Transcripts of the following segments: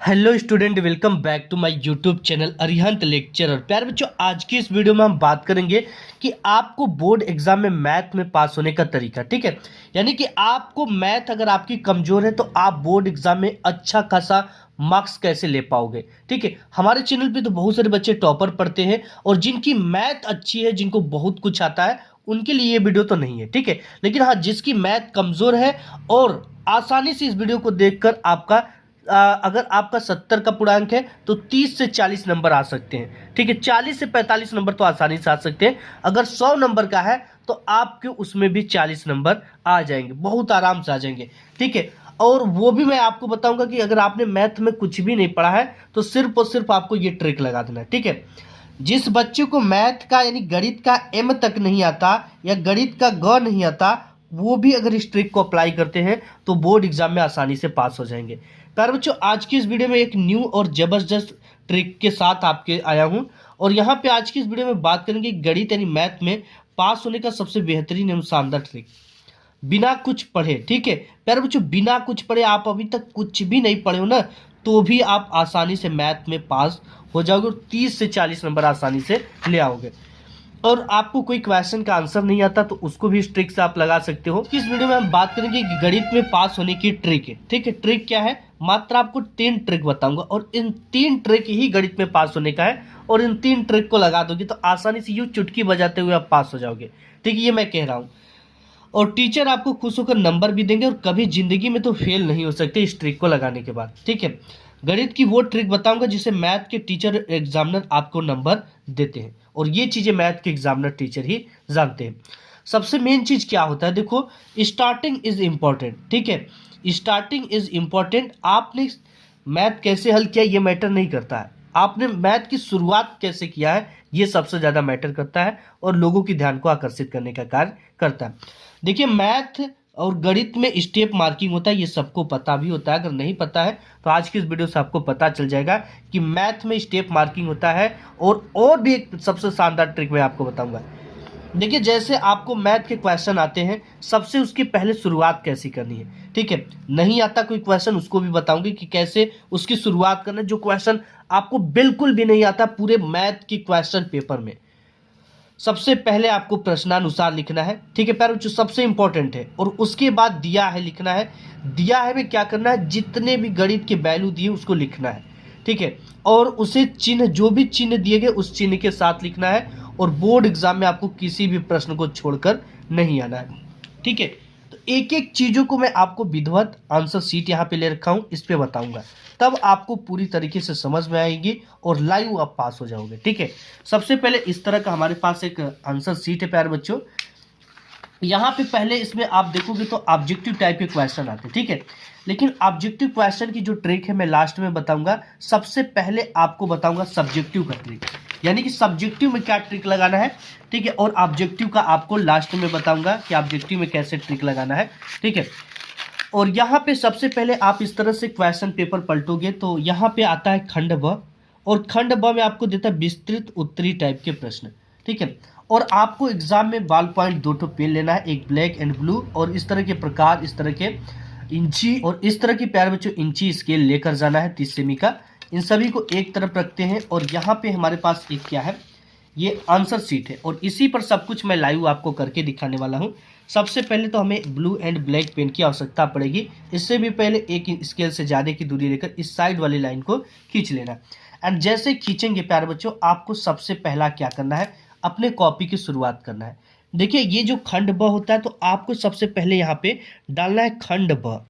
Hello student, welcome back to my YouTube channel Arihant lecturer. प्यारे बच्चों, आज की इस वीडियो में हम बात करेंगे कि आपको बोर्ड एग्जाम में मैथ में पास होने का तरीका। ठीक है, यानी कि आपको मैथ अगर आपकी कमजोर है तो आप बोर्ड एग्जाम में अच्छा खासा मार्क्स कैसे ले पाओगे। ठीक है, हमारे चैनल पे तो बहुत सारे बच्चे टॉपर पढ़ते हैं और जिनकी मैथ अच्छी है, जिनको बहुत कुछ आता है, उनके लिए ये वीडियो तो नहीं है। ठीक है, लेकिन हाँ, जिसकी मैथ कमजोर है और आसानी से इस वीडियो को देखकर आपका अगर आपका 70 का पूर्णांक है तो 30 से 40 नंबर आ सकते हैं। ठीक है, 40 से 45 नंबर तो आसानी से आ सकते हैं। अगर 100 नंबर का है तो आपके उसमें भी 40 नंबर आ जाएंगे, बहुत आराम से आ जाएंगे। ठीक है, और वो भी मैं आपको बताऊंगा कि अगर आपने मैथ में कुछ भी नहीं पढ़ा है तो सिर्फ और सिर्फ आपको ये ट्रिक लगा देना है। ठीक है, जिस बच्चे को मैथ का यानी गणित का एम तक नहीं आता या गणित का ग नहीं आता, वो भी अगर इस ट्रिक को अप्लाई करते हैं तो बोर्ड एग्जाम में आसानी से पास हो जाएंगे। प्यारे बच्चों, आज की इस वीडियो में एक न्यू और जबरदस्त ट्रिक के साथ आपके आया हूं और यहाँ पे आज की इस वीडियो में बात करेंगे गणित यानी मैथ में पास होने का सबसे बेहतरीन एवं शानदार ट्रिक, बिना कुछ पढ़े। ठीक है प्यारे बच्चों, बिना कुछ पढ़े, आप अभी तक कुछ भी नहीं पढ़े हो ना, तो भी आप आसानी से मैथ में पास हो जाओगे और 30 से 40 नंबर आसानी से ले आओगे। और आपको कोई क्वेश्चन का आंसर नहीं आता तो उसको भी इस ट्रिक से आप लगा सकते हो। इस वीडियो में हम बात करेंगे कि गणित में पास होने की ट्रिक है। ठीक है, ट्रिक क्या है, मात्र आपको 3 ट्रिक बताऊंगा और इन 3 ट्रिक ही गणित में पास होने का है और इन 3 ट्रिक को लगा दोगे तो आसानी से यूं चुटकी बजाते हुए आप पास हो जाओगे। ठीक है, ये मैं कह रहा हूँ और टीचर आपको खुश होकर नंबर भी देंगे और कभी जिंदगी में तो फेल नहीं हो सकते इस ट्रिक को लगाने के बाद। ठीक है, गणित की वो ट्रिक बताऊंगा जिसे मैथ के टीचर एग्जामिनर आपको नंबर देते हैं और ये चीजें मैथ के एग्जामिनर टीचर ही जानते हैं। सबसे मेन चीज क्या होता है, देखो, स्टार्टिंग इज इंपॉर्टेंट। ठीक है, स्टार्टिंग इज इंपॉर्टेंट। आपने मैथ कैसे हल किया ये मैटर नहीं करता है, आपने मैथ की शुरुआत कैसे किया है ये सबसे ज्यादा मैटर करता है और लोगों की ध्यान को आकर्षित करने का कार्य करता है। देखिए, मैथ और गणित में स्टेप मार्किंग होता है, ये सबको पता भी होता है। अगर नहीं पता है तो आज की इस वीडियो से आपको पता चल जाएगा कि मैथ में स्टेप मार्किंग होता है। और भी एक सबसे शानदार ट्रिक मैं आपको बताऊंगा। देखिए, जैसे आपको मैथ के क्वेश्चन आते हैं, सबसे उसकी पहले शुरुआत कैसी करनी है। ठीक है, नहीं आता कोई क्वेश्चन उसको भी बताऊंगी कि कैसे उसकी शुरुआत करना है। जो क्वेश्चन आपको बिल्कुल भी नहीं आता पूरे मैथ की क्वेश्चन पेपर में, सबसे पहले आपको प्रश्नानुसार लिखना है। ठीक है प्यारे बच्चों, सबसे इंपॉर्टेंट है। और उसके बाद दिया है लिखना है। दिया है में क्या करना है, जितने भी गणित के वैल्यू दिए उसको लिखना है। ठीक है, और उसे चिन्ह, जो भी चिन्ह दिए गए उस चिन्ह के साथ लिखना है और बोर्ड एग्जाम में आपको किसी भी प्रश्न को छोड़कर नहीं आना है। ठीक है, तो एक एक चीजों को मैं आपको विधिवत आंसर शीट यहाँ पे ले रखा हूँ, इस पे बताऊंगा, तब आपको पूरी तरीके से समझ में आएगी और लाइव आप पास हो जाओगे। ठीक है, सबसे पहले इस तरह का हमारे पास एक आंसर शीट है प्यारे बच्चों। यहाँ पे पहले इसमें आप देखोगे तो ऑब्जेक्टिव टाइप के क्वेश्चन आते हैं। ठीक है, लेकिन ऑब्जेक्टिव क्वेश्चन की जो ट्रिक है मैं लास्ट में बताऊंगा। सबसे पहले आपको बताऊंगा सब्जेक्टिव का ट्रिक, यानी कि सब्जेक्टिव में क्या ट्रिक लगाना है। ठीक है, और ऑब्जेक्टिव का आपको लास्ट में बताऊंगा कि ऑब्जेक्टिव में कैसे ट्रिक लगाना है। ठीक है, और यहाँ पे सबसे पहले आप इस तरह से क्वेश्चन पेपर पलटोगे तो यहाँ पे आता है खंड ब, और खंड ब में आपको देता है विस्तृत उत्तरी टाइप के प्रश्न। ठीक है, और आपको एग्जाम में बॉल पॉइंट 2 पेन लेना है, एक ब्लैक एंड ब्लू, और इस तरह के प्रकार, इस तरह के इंची और इस तरह की प्यारे बच्चों इंची स्केल लेकर जाना है 30 सेमी का। इन सभी को एक तरफ रखते हैं और यहाँ पे हमारे पास एक क्या है, ये आंसर शीट है और इसी पर सब कुछ मैं लाइव आपको करके दिखाने वाला हूँ। सबसे पहले तो हमें ब्लू एंड ब्लैक पेन की आवश्यकता पड़ेगी। इससे भी पहले एक स्केल से ज़्यादा की दूरी लेकर इस साइड वाली लाइन को खींच लेना। एंड जैसे खींचेंगे प्यारे बच्चों, आपको सबसे पहला क्या करना है, अपने कॉपी की शुरुआत करना है। देखिए, ये जो खंड ब होता है तो आपको सबसे पहले यहाँ पे डालना है खंड ब।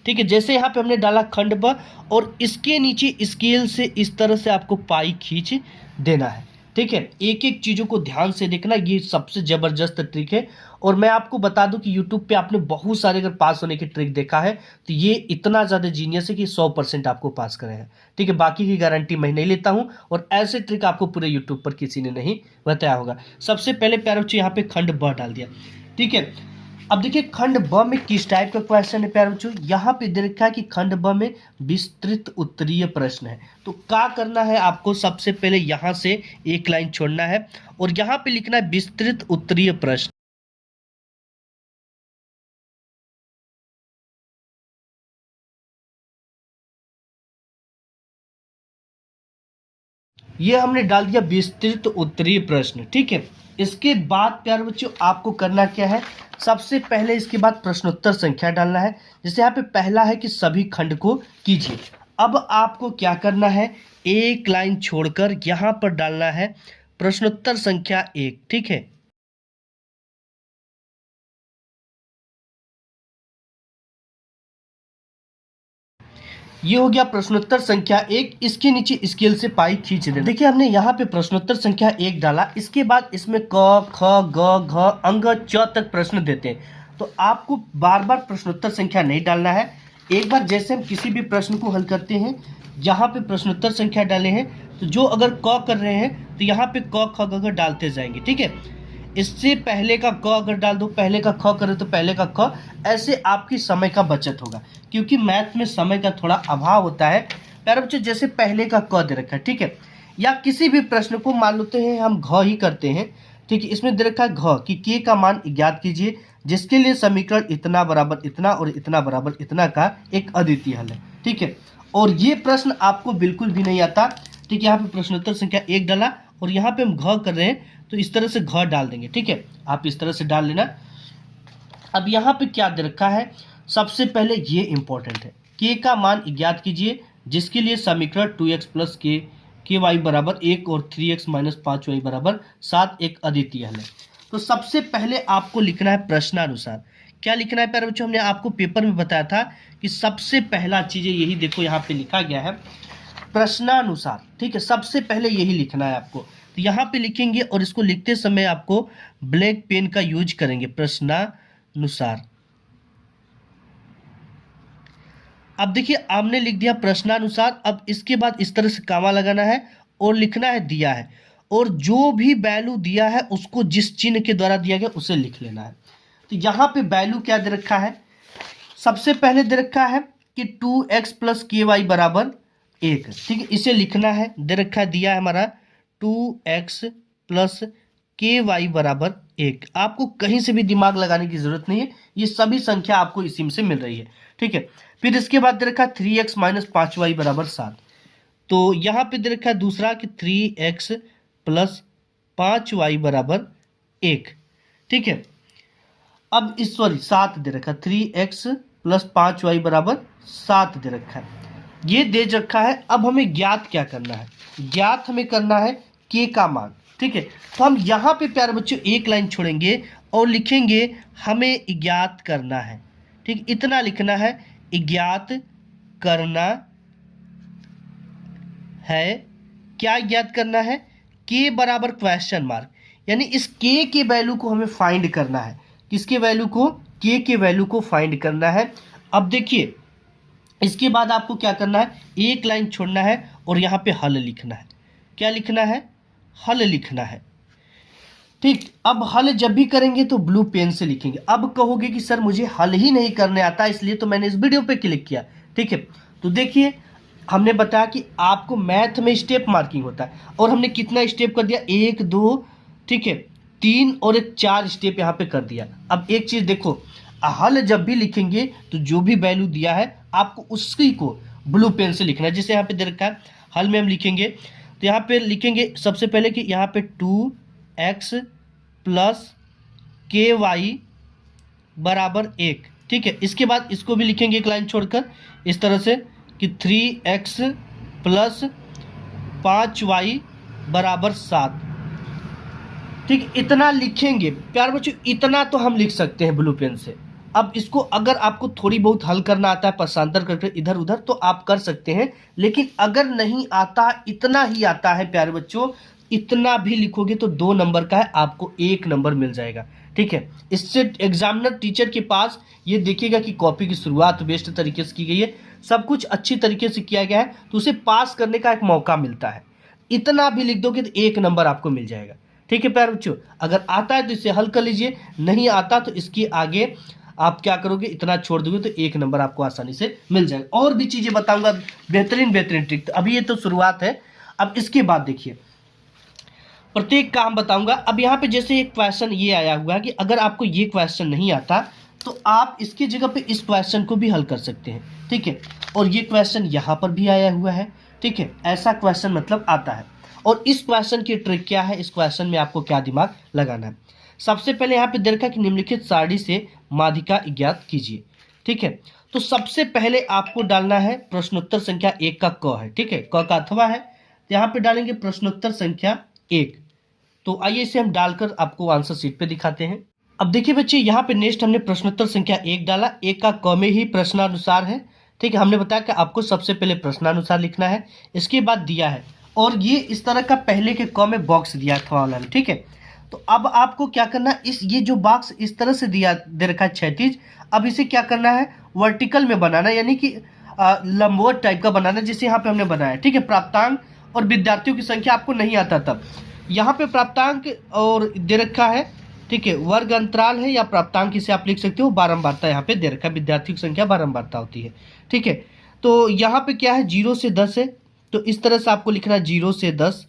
ठीक है, जैसे यहाँ पे हमने डाला खंड ब और इसके नीचे स्केल से इस तरह से आपको पाई खींच देना है। ठीक है, एक एक चीज़ों को ध्यान से देखना, ये सबसे ज़बरदस्त ट्रिक है। और मैं आपको बता दूं कि यूट्यूब पे आपने बहुत सारे अगर पास होने की ट्रिक देखा है तो ये इतना ज़्यादा जीनियस है कि 100% आपको पास करेगा। ठीक है, बाकी की गारंटी मैं नहीं लेता हूँ और ऐसे ट्रिक आपको पूरे यूट्यूब पर किसी ने नहीं बताया होगा। सबसे पहले प्यारे बच्चों यहाँ पे खंड ब डाल दिया। ठीक है, अब देखिए खंड ब में किस टाइप का क्वेश्चन है प्यारे बच्चों, यहाँ पे दे रखा है कि खंड ब में विस्तृत उत्तरीय प्रश्न है। तो क्या करना है आपको, सबसे पहले यहाँ से एक लाइन छोड़ना है और यहाँ पे लिखना है विस्तृत उत्तरीय प्रश्न। ये हमने डाल दिया विस्तृत उत्तरीय प्रश्न, ठीक है। इसके बाद प्यारे बच्चों आपको करना क्या है, सबसे पहले इसके बाद प्रश्नोत्तर संख्या डालना है। जैसे यहाँ पे पहला है कि सभी खंड को कीजिए। अब आपको क्या करना है, एक लाइन छोड़कर यहाँ पर डालना है प्रश्नोत्तर संख्या 1, ठीक है। ये हो गया प्रश्नोत्तर संख्या 1। इसके नीचे स्केल से पाई खींच देना। देखिए हमने यहाँ पे प्रश्नोत्तर संख्या 1 डाला, इसके बाद इसमें क ख ग घ अंग च तक प्रश्न देते हैं। तो आपको बार बार प्रश्नोत्तर संख्या नहीं डालना है। एक बार जैसे हम किसी भी प्रश्न को हल करते हैं, जहाँ पे प्रश्नोत्तर संख्या डाले हैं, तो जो अगर क कर रहे हैं तो यहाँ पे क ख ग घ डालते जाएंगे, ठीक है। इससे पहले का क अगर डाल दो, पहले का ख करे तो पहले का ख, ऐसे आपकी समय का बचत होगा, क्योंकि मैथ में समय का थोड़ा अभाव होता है। प्यारे बच्चों जैसे पहले का क दे रखा है, ठीक है, या किसी भी प्रश्न को मान लेते हैं हम घ ही करते हैं, ठीक है। इसमें दे रखा है घ कि के का मान ज्ञात कीजिए, जिसके लिए समीकरण इतना बराबर इतना और इतना बराबर इतना का एक अद्वितीय हल है, ठीक है। और ये प्रश्न आपको बिल्कुल भी नहीं आता, ठीक है। यहाँ पे प्रश्नोत्तर संख्या 1 डाला और यहाँ पे हम घ कर रहे हैं तो इस तरह से घ डाल देंगे, ठीक है। आप इस तरह से डाल लेना। अब यहाँ पे क्या दे रखा है, सबसे पहले ये इंपॉर्टेंट है, के का मान ज्ञात कीजिए, जिसके लिए समीकरण 2x प्लस के वाई बराबर 1 और 3x माइनस 5y बराबर 7 एक अद्वितीय हल है। तो सबसे पहले आपको लिखना है प्रश्नानुसार। क्या लिखना है प्यारे बच्चों, हमने आपको पेपर में बताया था कि सबसे पहला चीज़ यही, देखो यहाँ पे लिखा गया है प्रश्नानुसार, ठीक है। सबसे पहले यही लिखना है आपको। तो यहाँ पे लिखेंगे और इसको लिखते समय आपको ब्लैक पेन का यूज करेंगे, प्रश्नानुसार। अब देखिए हमने लिख दिया प्रश्नानुसार। अब इसके बाद इस तरह से कामा लगाना है और लिखना है दिया है, और जो भी वैल्यू दिया है उसको जिस चिन्ह के द्वारा दिया गया उसे लिख लेना है। तो यहाँ पे वैल्यू क्या दे रखा है, सबसे पहले दे रखा है कि 2x प्लस के वाई बराबर 1, ठीक है, इसे लिखना है। दे रखा है, दिया है हमारा 2x प्लस के वाई बराबर 1। आपको कहीं से भी दिमाग लगाने की जरूरत नहीं है, ये सभी संख्या आपको इसी से मिल रही है, ठीक है। फिर इसके बाद दे रखा है 3x माइनस 5y बराबर 7। तो यहाँ पे दे रखा है दूसरा कि 3x प्लस 5y बराबर 1, ठीक है। अब इस सॉरी 7 दे रखा है, 3x प्लस 5y बराबर 7 दे रखा है, ये दे रखा है। अब हमें ज्ञात क्या करना है, ज्ञात हमें करना है के का मान, ठीक है। तो हम यहाँ पे प्यारे बच्चों एक लाइन छोड़ेंगे और लिखेंगे हमें ज्ञात करना है, ठीक, इतना लिखना है, ज्ञात करना है। क्या ज्ञात करना है, के बराबर क्वेश्चन मार्क, यानी इस के वैल्यू को हमें फाइंड करना है। किसके वैल्यू को, के वैल्यू को फाइंड करना है। अब देखिए इसके बाद आपको क्या करना है, एक लाइन छोड़ना है और यहाँ पे हल लिखना है। क्या लिखना है, हल लिखना है, ठीक। अब हल जब भी करेंगे तो ब्लू पेन से लिखेंगे। अब कहोगे कि सर मुझे हल ही नहीं करने आता, इसलिए तो मैंने इस वीडियो पे क्लिक किया, ठीक है। तो देखिए हमने बताया कि आपको मैथ में स्टेप मार्किंग होता है, और हमने कितना स्टेप कर दिया, 1 2, ठीक है, 3 और एक 4 स्टेप यहाँ पे कर दिया। अब एक चीज़ देखो, हल जब भी लिखेंगे तो जो भी वैल्यू दिया है आपको उसी को ब्लू पेन से लिखना है। जैसे यहाँ पे दे रखा है, हल में हम लिखेंगे तो यहाँ पे लिखेंगे सबसे पहले कि यहाँ पे 2x प्लस के वाई बराबर 1, ठीक है। इसके बाद इसको भी लिखेंगे एक लाइन छोड़कर इस तरह से कि 3x प्लस 5y बराबर 7, ठीक, इतना लिखेंगे। प्यारे बच्चों इतना तो हम लिख सकते हैं ब्लू पेन से। अब इसको अगर आपको थोड़ी बहुत हल करना आता है, पक्षांतर करके इधर उधर, तो आप कर सकते हैं, लेकिन अगर नहीं आता, इतना ही आता है प्यारे बच्चों, इतना भी लिखोगे तो 2 नंबर का है, आपको 1 नंबर मिल जाएगा, ठीक है। इससे एग्जामिनर टीचर के पास ये देखिएगा कि कॉपी की शुरुआत बेस्ट तरीके से की गई है, सब कुछ अच्छी तरीके से किया गया है, तो उसे पास करने का एक मौका मिलता है। इतना भी लिख दोगे तो 1 नंबर आपको मिल जाएगा, ठीक है प्यारे बच्चों। अगर आता है तो इसे हल कर लीजिए, नहीं आता तो इसके आगे आप क्या करोगे, इतना छोड़ दोगे तो 1 नंबर आपको आसानी से मिल जाएगा। और भी चीज़ें बताऊंगा, बेहतरीन ट्रिक। तो अभी ये तो शुरुआत है, अब इसके बाद देखिए प्रत्येक काम बताऊंगा। अब यहाँ पे जैसे एक क्वेश्चन ये आया हुआ है कि अगर आपको ये क्वेश्चन नहीं आता तो आप इसकी जगह पे इस क्वेश्चन को भी हल कर सकते हैं, ठीक है। और ये क्वेश्चन यहाँ पर भी आया हुआ है, ठीक है, ऐसा क्वेश्चन मतलब आता है। और इस क्वेश्चन की ट्रिक क्या है, इस क्वेश्चन में आपको क्या दिमाग लगाना है। सबसे पहले यहाँ पे दे रखा है कि निम्नलिखित सारणी से माध्यिका ज्ञात कीजिए। ठीक है, तो सबसे पहले आपको डालना है प्रश्नोत्तर संख्या 1 का क है। ठीक है, क का अथवा है, तो यहाँ पे डालेंगे प्रश्नोत्तर संख्या 1। तो आइए इसे हम डालकर आपको आंसर शीट पे दिखाते हैं। अब देखिए बच्चे, यहाँ पे नेक्स्ट हमने प्रश्नोत्तर संख्या 1 डाला। 1 का क में ही प्रश्नानुसार है। ठीक है, हमने बताया कि आपको सबसे पहले प्रश्नानुसार लिखना है, इसके बाद दिया है, और ये इस तरह का पहले के क में बॉक्स दिया था वाला में। ठीक है, तो अब आपको क्या करना है, इस ये जो बॉक्स इस तरह से दिया दे रखा है क्षैतिज, अब इसे क्या करना है, वर्टिकल में बनाना, यानी कि लंबवत टाइप का बनाना, जैसे यहाँ पे हमने बनाया। ठीक है, प्राप्तांक और विद्यार्थियों की संख्या आपको नहीं आता तब यहाँ पे प्राप्तांक और दे रखा है। ठीक है, वर्ग अंतराल है या प्राप्तांक इसे आप लिख सकते हो, बारंबारता यहाँ पे दे रखा है, विद्यार्थियों की संख्या बारंबारता होती है। ठीक है, तो यहाँ पे क्या है, 0 से 10 है, तो इस तरह से आपको लिखना है 0 से 10,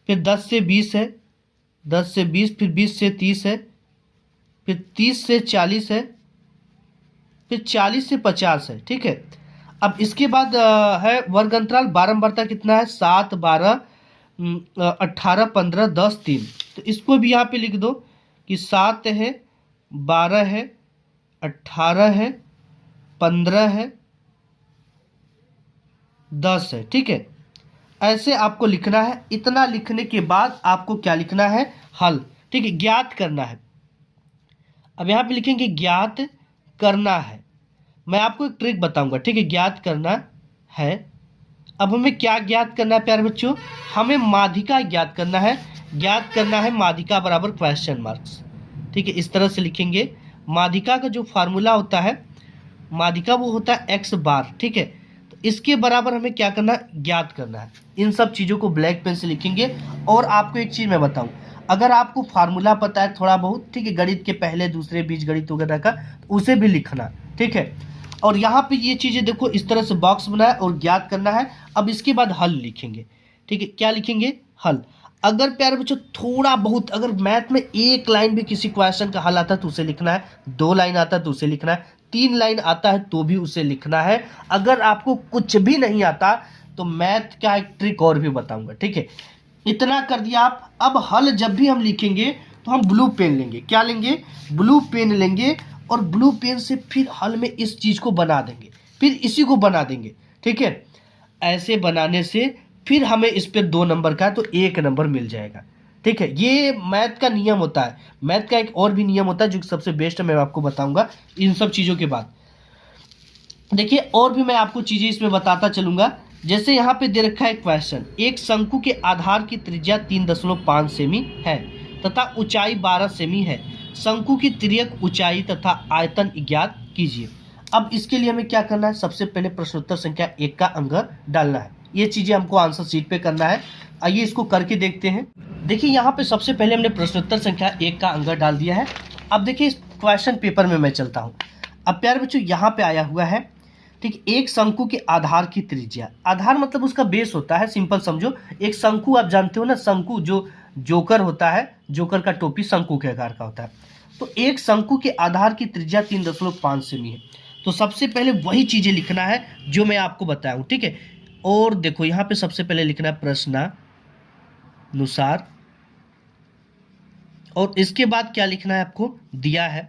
फिर 10 से 20 है, 10 से 20, फिर 20 से 30 है, फिर 30 से 40 है, फिर 40 से 50 है। ठीक है, अब इसके बाद है वर्ग अंतराल, बारंबारता कितना है, 7, 12, 18, 15, 10, 3। तो इसको भी यहाँ पे लिख दो कि 7 है, 12 है, 18 है, 15 है, 10 है। ठीक है, ऐसे आपको लिखना है। इतना लिखने के बाद आपको क्या लिखना है, हल। ठीक है, ज्ञात करना है। अब यहाँ पे लिखेंगे ज्ञात करना है। मैं आपको एक ट्रिक बताऊंगा। ठीक है, ज्ञात करना है। अब हमें क्या ज्ञात करना है प्यारे बच्चों, हमें माध्यिका ज्ञात करना है। ज्ञात करना है माध्यिका बराबर क्वेश्चन मार्क्स। ठीक है, इस तरह से लिखेंगे। माध्यिका का जो फार्मूला होता है, माध्यिका वो होता है x बार। ठीक है, तो इसके बराबर हमें क्या करना है, ज्ञात करना है। इन सब चीज़ों को ब्लैक पेन से लिखेंगे। और आपको एक चीज़ मैं बताऊं, अगर आपको फार्मूला पता है थोड़ा बहुत, ठीक है, गणित के पहले दूसरे बीज गणित वगैरह का, तो उसे भी लिखना। ठीक है, और यहाँ पे ये चीज़ें देखो, इस तरह से बॉक्स बनाया और ज्ञात करना है। अब इसके बाद हल लिखेंगे। ठीक है, क्या लिखेंगे, हल। अगर प्यारे बच्चों थोड़ा बहुत, अगर मैथ में एक लाइन भी किसी क्वेश्चन का हल आता है तो उसे लिखना है, 2 लाइन आता है तो उसे लिखना है, 3 लाइन आता है तो भी उसे लिखना है। अगर आपको कुछ भी नहीं आता तो मैथ का एक ट्रिक और भी बताऊंगा। ठीक है, इतना कर दिया आप। अब हल जब भी हम लिखेंगे तो हम ब्लू पेन लेंगे। क्या लेंगे, ब्लू पेन लेंगे, और ब्लू पेन से फिर हल में इस चीज़ को बना देंगे, फिर इसी को बना देंगे। ठीक है, ऐसे बनाने से फिर हमें इस पर 2 नंबर का तो 1 नंबर मिल जाएगा। ठीक है, ये मैथ का नियम होता है। मैथ का एक और भी नियम होता है जो सबसे बेस्ट है, मैं आपको बताऊंगा इन सब चीज़ों के बाद। देखिए, और भी मैं आपको चीज़ें इसमें बताता चलूँगा। जैसे यहाँ पे दे रखा है क्वेश्चन, एक शंकु के आधार की त्रिज्या 3.5 सेमी है तथा ऊंचाई 12 सेमी है। शंकु की तिर्यक ऊंचाई तथा आयतन ज्ञात कीजिए। अब इसके लिए हमें क्या करना है, सबसे पहले प्रश्नोत्तर संख्या 1 का अंक डालना है। ये चीज़ें हमको आंसर शीट पे करना है। आइए इसको करके देखते हैं। देखिए, यहाँ पे सबसे पहले हमने प्रश्नोत्तर संख्या 1 का अंक डाल दिया है। अब देखिए, इस क्वेश्चन पेपर में मैं चलता हूँ। अब प्यारे बच्चों, यहाँ पे आया हुआ है, ठीक, एक शंकु के आधार की त्रिज्या। आधार मतलब उसका बेस होता है, सिंपल समझो। एक शंकु आप जानते हो ना, शंकु जो जोकर होता है, जोकर का टोपी शंकु के आकार का होता है। तो एक शंकु के आधार की त्रिज्या 3.5 सेमी है। तो सबसे पहले वही चीज़ें लिखना है जो मैं आपको बताया हूँ। ठीक है, और देखो यहाँ पे सबसे पहले लिखना है प्रश्नानुसार, और इसके बाद क्या लिखना है, आपको दिया है,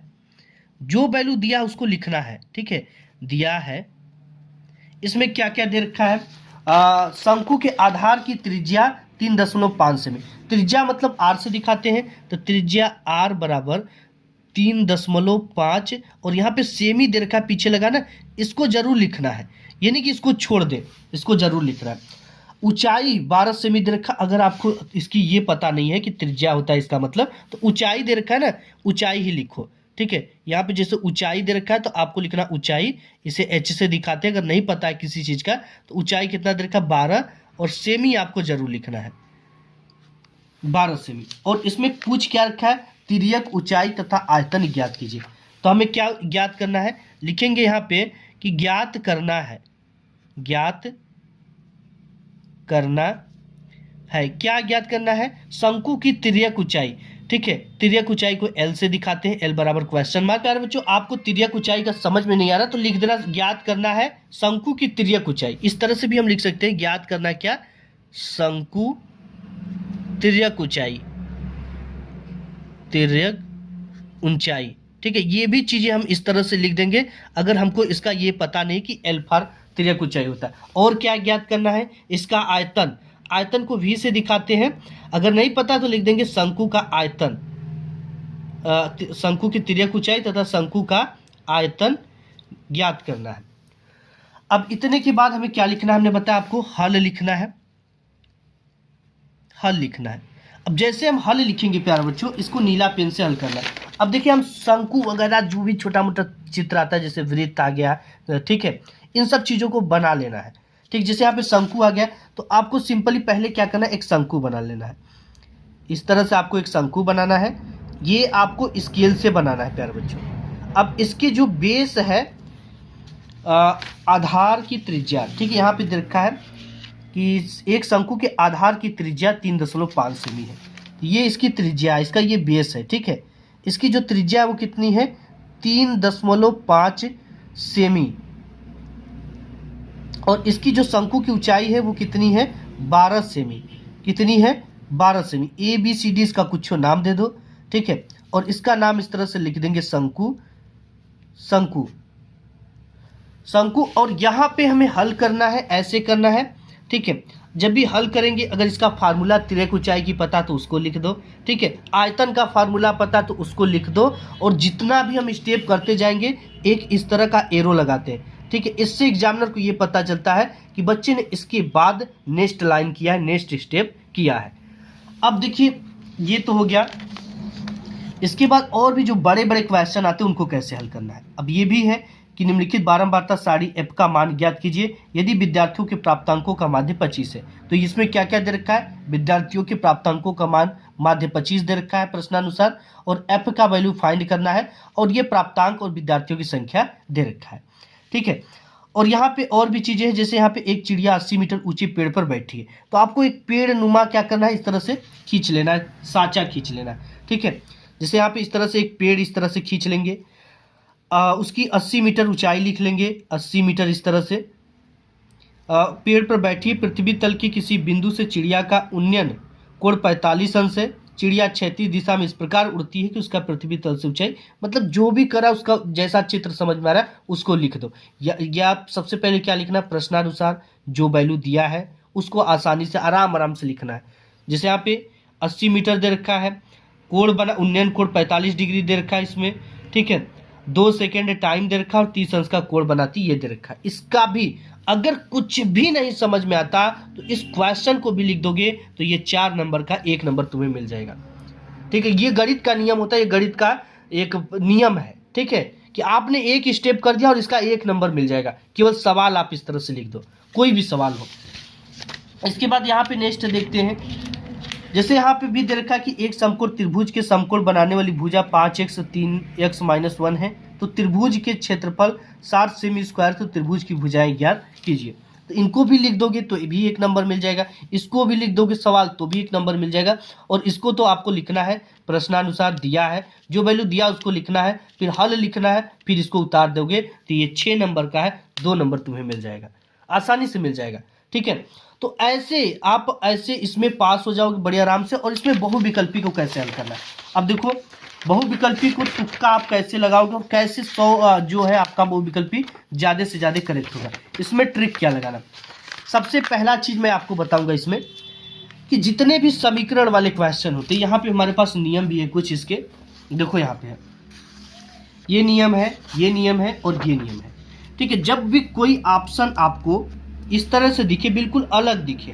जो वैल्यू दिया है उसको लिखना है। ठीक है, दिया है, इसमें क्या क्या दे रखा है, शंकु के आधार की त्रिज्या 3.5 सेमी। त्रिज्या मतलब आर से दिखाते हैं, तो त्रिज्या आर बराबर 3.5, और यहाँ पे सेमी दे रखा है पीछे लगा ना, इसको जरूर लिखना है, यानी कि इसको छोड़ दे, इसको जरूर लिखना है। ऊंचाई 12 सेमी दे रखा। अगर आपको इसकी ये पता नहीं है कि त्रिज्या होता है इसका मतलब, तो ऊंचाई दे रखा है ना, ऊंचाई ही लिखो। ठीक है, यहाँ पे जैसे ऊंचाई दे रखा है तो आपको लिखना ऊंचाई, इसे एच से दिखाते हैं। अगर नहीं पता है किसी चीज़ का तो ऊंचाई कितना दे रखा है, 12, और सेमी आपको जरूर लिखना है, 12 सेमी। और इसमें पूछ क्या रखा है, तिर्यक ऊंचाई तथा आयतन ज्ञात कीजिए। तो हमें क्या ज्ञात करना है, लिखेंगे यहाँ पे कि ज्ञात करना है, ज्ञात करना है, क्या ज्ञात करना है, शंकु की तिर्यक ऊंचाई। ठीक है, तिर्यक ऊंचाई को एल से दिखाते हैं, एल बराबर क्वेश्चन मार्क। यार बच्चों, आपको तिर्यक ऊंचाई का समझ में नहीं आ रहा तो लिख देना, ज्ञात करना है शंकु की तिर्यक ऊंचाई। इस तरह से भी हम लिख सकते हैं, ज्ञात करना क्या, शंकु तिर्यक ऊंचाई, तिर्यक ऊंचाई, ठीक है। ये भी चीजें हम इस तरह से लिख देंगे अगर हमको इसका ये पता नहीं कि एल फॉर तिर्यक ऊंचाई होता है। और क्या ज्ञात करना है, इसका आयतन, आयतन को v से दिखाते हैं। अगर नहीं पता तो लिख देंगे शंकु का आयतन, शंकु की तिर्यक ऊंचाई तथा शंकु का आयतन ज्ञात करना है। अब इतने के बाद हमें क्या लिखना है, हमने बताया आपको हल लिखना है, हल लिखना है। अब जैसे हम हल लिखेंगे प्यारे बच्चों, इसको नीला पेन से हल करना है। अब देखिए हम शंकु वगैरह जो भी छोटा मोटा चित्र आता है, जैसे वृत्त आ गया, ठीक है, इन सब चीज़ों को बना लेना है, ठीक। जैसे यहाँ पे शंकु आ गया तो आपको सिंपली पहले क्या करना है, एक शंकु बना लेना है। इस तरह से आपको एक शंकु बनाना है, ये आपको स्केल से बनाना है प्यारे बच्चों। अब इसके जो बेस है, आधार की त्रिज्या, ठीक है, यहाँ पे दे रखा है कि एक शंकु के आधार की त्रिज्या 3.5 सेमी है। ये इसकी त्रिज्या, इसका ये बेस है, ठीक है। इसकी जो त्रिज्या है वो कितनी है, 3.5 सेमी। और इसकी जो शंकु की ऊंचाई है वो कितनी है, 12 सेमी। कितनी है, 12 cm. A B C D इसका कुछ नाम दे दो, ठीक है। और इसका नाम इस तरह से लिख देंगे शंकु, शंकु, शंकु। और यहाँ पे हमें हल करना है, ऐसे करना है, ठीक है। जब भी हल करेंगे, अगर इसका फार्मूला तिर्यक ऊंचाई की पता तो उसको लिख दो, ठीक है। आयतन का फार्मूला पता तो उसको लिख दो। और जितना भी हम स्टेप करते जाएंगे, एक इस तरह का एरो लगाते हैं, ठीक है। इससे एग्जामिनर को ये पता चलता है कि बच्चे ने इसके बाद नेक्स्ट लाइन किया है, नेक्स्ट स्टेप किया है। अब देखिए ये तो हो गया। इसके बाद और भी जो बड़े बड़े क्वेश्चन आते हैं उनको कैसे हल करना है। अब ये भी है कि निम्नलिखित बारंबारता सारणी एफ का मान ज्ञात कीजिए यदि विद्यार्थियों के प्राप्तांकों का माध्य 25 है। तो इसमें क्या क्या दे रखा है, विद्यार्थियों के प्राप्तांकों का मान माध्य 25 दे रखा है प्रश्नानुसार, और एफ का वैल्यू फाइंड करना है, और ये प्राप्तांक और विद्यार्थियों की संख्या दे रखा है, ठीक है। और यहाँ पे और भी चीजें हैं, जैसे यहाँ पे एक चिड़िया 80 मीटर ऊंचे पेड़ पर बैठी है, तो आपको एक पेड़ नुमा क्या करना है, इस तरह से खींच लेना है, साँचा खींच लेना है, ठीक है। जैसे यहाँ पे इस तरह से एक पेड़ इस तरह से खींच लेंगे, उसकी 80 मीटर ऊंचाई लिख लेंगे, 80 मीटर इस तरह से। पेड़ पर बैठी पृथ्वी तल की किसी बिंदु से चिड़िया का उन्नयन कोण 45 अंश है। चिड़िया क्षैतिज दिशा में इस प्रकार उड़ती है कि उसका पृथ्वी तल से ऊंचाई, मतलब जो भी करा उसका जैसा चित्र समझ में आ रहा है उसको लिख दो। या आप सबसे पहले क्या लिखना है, प्रश्नानुसार जो वैल्यू दिया है उसको आसानी से आराम आराम से लिखना है। जैसे यहाँ पे 80 मीटर दे रखा है, कोण बना उन्नयन कोण 45 डिग्री दे रखा है इसमें, ठीक है। 2 सेकेंड टाइम दे रखा और 30 अंश का कोण बनाती ये दे रखा है। इसका भी अगर कुछ भी नहीं समझ में आता तो इस क्वेश्चन को भी लिख दोगे तो ये 4 नंबर का 1 नंबर तुम्हें मिल जाएगा, ठीक है। ये गणित का नियम होता है, ये गणित का एक नियम है, ठीक है, कि आपने एक स्टेप कर दिया और इसका 1 नंबर मिल जाएगा। केवल सवाल आप इस तरह से लिख दो, कोई भी सवाल हो। इसके बाद यहाँ पे नेक्स्ट देखते हैं, जैसे यहाँ पे भी दे रखा कि एक समकोण त्रिभुज के समकोण बनाने वाली भुजा 5x 3x - 1 है। तो त्रिभुज के क्षेत्रफल 60 सेमी स्क्वायर, तो त्रिभुज की भुजाएं ज्ञात कीजिए। तो इनको भी लिख दोगे तो भी 1 नंबर मिल जाएगा, इसको भी लिख दोगे सवाल तो भी 1 नंबर मिल जाएगा। और इसको तो आपको लिखना है प्रश्नानुसार दिया है, जो वैल्यू दिया उसको लिखना है, फिर हल लिखना है, फिर इसको उतार दोगे तो ये 6 नंबर का है, 2 नंबर तुम्हें मिल जाएगा, आसानी से मिल जाएगा, ठीक है। तो ऐसे आप ऐसे इसमें पास हो जाओगे बड़े आराम से। और इसमें बहुविकल्पी को कैसे हल करना है, अब देखो बहुविकल्पी को तुक्का आप कैसे लगाओगे और कैसे 100 जो है आपका बहुविकल्पी ज़्यादा से ज़्यादा करेक्ट होगा, इसमें ट्रिक क्या लगाना। सबसे पहला चीज़ मैं आपको बताऊंगा इसमें कि जितने भी समीकरण वाले क्वेश्चन होते हैं, यहाँ पे हमारे पास नियम भी है कुछ इसके, देखो यहाँ पे है, ये नियम है, ये नियम है और ये नियम है, ठीक है। जब भी कोई ऑप्शन आपको इस तरह से दिखे, बिल्कुल अलग दिखे,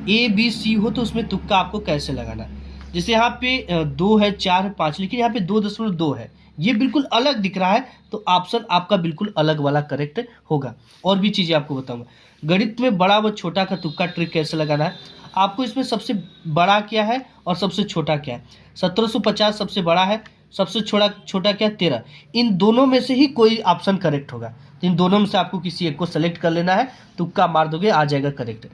ए बी सी हो, तो उसमें तुक्का आपको कैसे लगाना है। जैसे यहाँ पे 2 है, 4 है, 5, लेकिन यहाँ पे 2.2 है, ये बिल्कुल अलग दिख रहा है, तो ऑप्शन आपका बिल्कुल अलग वाला करेक्ट होगा। और भी चीज़ें आपको बताऊंगा गणित में बड़ा व छोटा का तुक्का ट्रिक कैसे लगाना है। आपको इसमें सबसे बड़ा क्या है और सबसे छोटा क्या है। 1750 सबसे बड़ा है, सबसे छोटा क्या है 13। इन दोनों में से ही कोई ऑप्शन करेक्ट होगा, तो इन दोनों में से आपको किसी एक को सेलेक्ट कर लेना है, तुक्का मार दोगे आ जाएगा करेक्ट।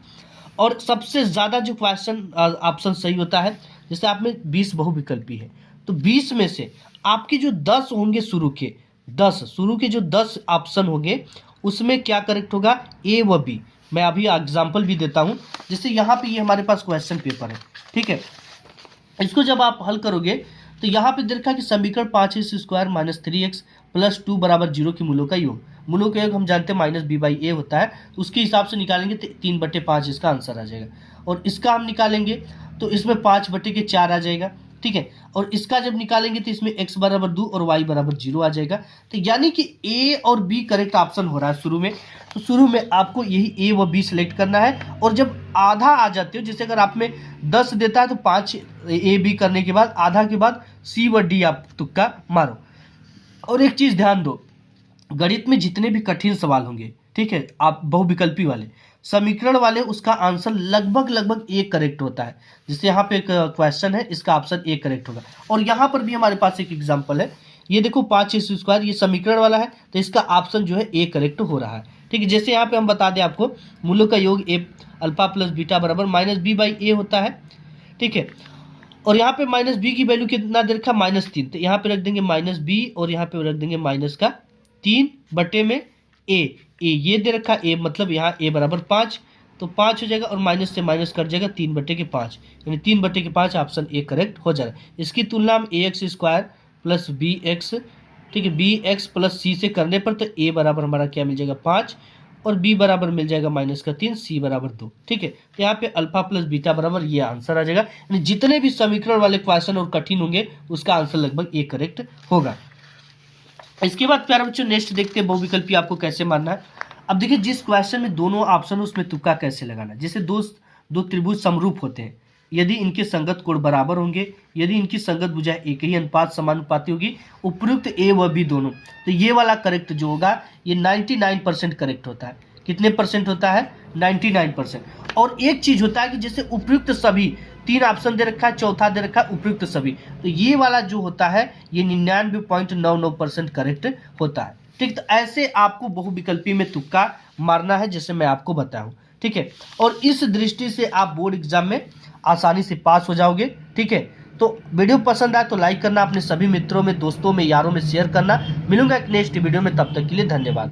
और सबसे ज़्यादा जो क्वेश्चन ऑप्शन सही होता है, जैसे आप में 20 बहुविकल्पी है, तो 20 में से आपके जो 10 होंगे शुरू के जो 10 ऑप्शन होंगे उसमें क्या करेक्ट होगा, ए व बी। मैं अभी एग्जाम्पल भी देता हूँ। जैसे यहाँ पे ये हमारे पास क्वेश्चन पेपर है, ठीक है, इसको जब आप हल करोगे तो यहाँ पे देखा कि समीकरण 5x² माइनस 3x प्लस 2 बराबर 0 की मूलों का योग। मूलों का योग हम जानते हैं माइनस बी बाई ए होता है, तो उसके हिसाब से निकालेंगे तो 3/5 इसका आंसर आ जाएगा। और इसका हम निकालेंगे तो इसमें 5/4 आ जाएगा, ठीक है। और इसका जब निकालेंगे तो इसमें x बराबर 2 और y बराबर 0 आ जाएगा। तो यानी कि a और b करेक्ट ऑप्शन हो रहा है शुरू में। तो शुरू में आपको यही a व b सिलेक्ट करना है, और जब आधा आ जाते हो, जैसे अगर आप में 10 देता है तो 5 a b करने के बाद आधा के बाद c व d आप तुक्का मारो। और एक चीज़ ध्यान दो, गणित में जितने भी कठिन सवाल होंगे, ठीक है, आप बहुविकल्पी वाले समीकरण वाले, उसका आंसर लगभग एक करेक्ट होता है। जैसे यहाँ पे एक क्वेश्चन है, इसका ऑप्शन ए करेक्ट होगा। और यहाँ पर भी हमारे पास एक एग्जांपल है, ये देखो 5x², ये समीकरण वाला है, तो इसका ऑप्शन जो है ए करेक्ट हो रहा है, ठीक है। जैसे यहाँ पे हम बता दें आपको, मूलों का योग ए अल्फा प्लस बीटा बराबर माइनस बी बाई ए होता है, ठीक है। और यहाँ पे माइनस बी की वैल्यू कितना दे रखा, -3, तो यहाँ पे रख देंगे माइनस बी और यहाँ पे रख देंगे -3 ए ये दे रखा ए, मतलब यहाँ ए बराबर 5, तो 5 हो जाएगा और माइनस से माइनस कट जाएगा 3/5, यानी 3/5 ऑप्शन ए करेक्ट हो जाएगा। इसकी तुलना हम ax² प्लस बी एक्स, ठीक है, बी एक्स प्लस सी से करने पर तो ए बराबर हमारा क्या मिल जाएगा 5 और बी बराबर मिल जाएगा -3, सी बराबर 2, ठीक है। तो यहाँ पे अल्फा प्लस बीटा बराबर ये आंसर आ जाएगा। यानी जितने भी समीकरण वाले क्वेश्चन और कठिन होंगे उसका आंसर लगभग ए करेक्ट होगा। इसके बाद प्यारे बच्चों नेक्स्ट देखते हैं बहुविकल्पी आपको कैसे मानना है। अब देखिए, जिस क्वेश्चन में दोनों ऑप्शन है उसमें तुक्का कैसे लगाना है। जैसे दो त्रिभुज समरूप होते हैं, यदि इनके संगत कोण बराबर होंगे, यदि इनकी संगत भुजा एक ही अनुपात समानुपाती होगी, उपयुक्त ए व बी दोनों, तो ये वाला करेक्ट जो होगा ये 99% करेक्ट होता है। कितने परसेंट होता है, 99%। और एक चीज होता है कि जैसे उपयुक्त सभी, 3 ऑप्शन दे रखा है, चौथा दे रखा है उपयुक्त सभी, तो ये वाला जो होता है ये 99.99% करेक्ट होता है, ठीक। तो ऐसे आपको बहुविकल्पी में तुक्का मारना है, जैसे मैं आपको बताऊं, ठीक है। और इस दृष्टि से आप बोर्ड एग्जाम में आसानी से पास हो जाओगे, ठीक है। तो वीडियो पसंद आए तो लाइक करना, अपने सभी मित्रों में, दोस्तों में, यारों में शेयर करना। मिलूंगा एक नेक्स्ट वीडियो में, तब तक के लिए धन्यवाद।